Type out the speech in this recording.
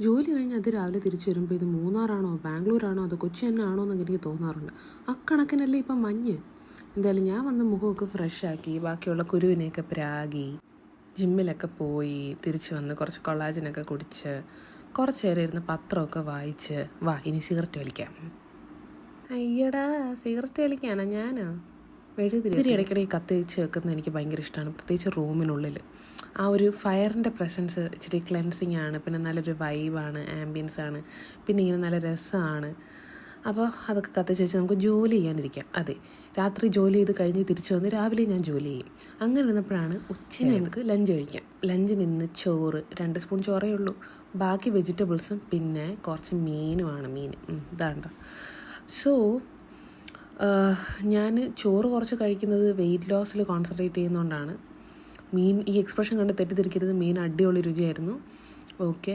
ജോലി കഴിഞ്ഞ് അത് രാവിലെ തിരിച്ചു വരുമ്പോൾ ഇത് മൂന്നാറാണോ ബാംഗ്ലൂരാണോ അതോ കൊച്ചി തന്നെ ആണോ എന്നൊക്കെ എനിക്ക് തോന്നാറുണ്ട്. അക്കണക്കിനല്ലേ ഇപ്പം മഞ്ഞ്. എന്തായാലും ഞാൻ വന്ന് മുഖമൊക്കെ ഫ്രഷാക്കി ബാക്കിയുള്ള കുരുവിനെയൊക്കെ പ്രാകി ജിമ്മിലൊക്കെ പോയി തിരിച്ച് വന്ന് കുറച്ച് കൊളാജനൊക്കെ കുടിച്ച് കുറച്ച് നേരം ഇരുന്ന് പത്രമൊക്കെ വായിച്ച് ഇനി സിഗരറ്റ് വലിക്കാം. അയ്യടാ, സിഗരറ്റ് വലിക്കാനാ ഞാനോ? മെഴുകുതിരി ഇടയ്ക്കിടയ്ക്ക് കത്തിച്ച് വെക്കുന്നത് എനിക്ക് ഭയങ്കര ഇഷ്ടമാണ്, പ്രത്യേകിച്ച് റൂമിനുള്ളിൽ. ആ ഒരു ഫയറിൻ്റെ പ്രസൻസ് ഇച്ചിരി ക്ലെൻസിങ് ആണ്, പിന്നെ നല്ലൊരു വൈബാണ്, ആംബിയൻസ് ആണ്, പിന്നെ ഇങ്ങനെ നല്ല രസമാണ്. അപ്പോൾ അതൊക്കെ കത്തിച്ച് വെച്ച് നമുക്ക് ജോലി ചെയ്യാനിരിക്കാം. അതെ, രാത്രി ജോലി ചെയ്ത് കഴിഞ്ഞ് തിരിച്ചു വന്ന് രാവിലെ ഞാൻ ജോലി ചെയ്യും. അങ്ങനെ ഇരുന്നപ്പോഴാണ് ഉച്ചയ്ക്ക് നമുക്ക് ലഞ്ച് കഴിക്കാം. ലഞ്ചിന് ഇന്ന് ചോറ്, 2 സ്പൂൺ ചോറേ ഉള്ളൂ, ബാക്കി വെജിറ്റബിൾസും പിന്നെ കുറച്ച് മീനുമാണ്. ഇതാണ്ടോ. സോ ഞാൻ ചോറ് കുറച്ച് കഴിക്കുന്നത് വെയിറ്റ് ലോസിൽ കോൺസെൻട്രേറ്റ് ചെയ്യുന്നതുകൊണ്ടാണ്. ഈ എക്സ്പ്രഷൻ കണ്ട് തെറ്റിദ്ധരിക്കരുത്, മീൻ അടിപൊളി രുചിയായിരുന്നു. ഓക്കെ.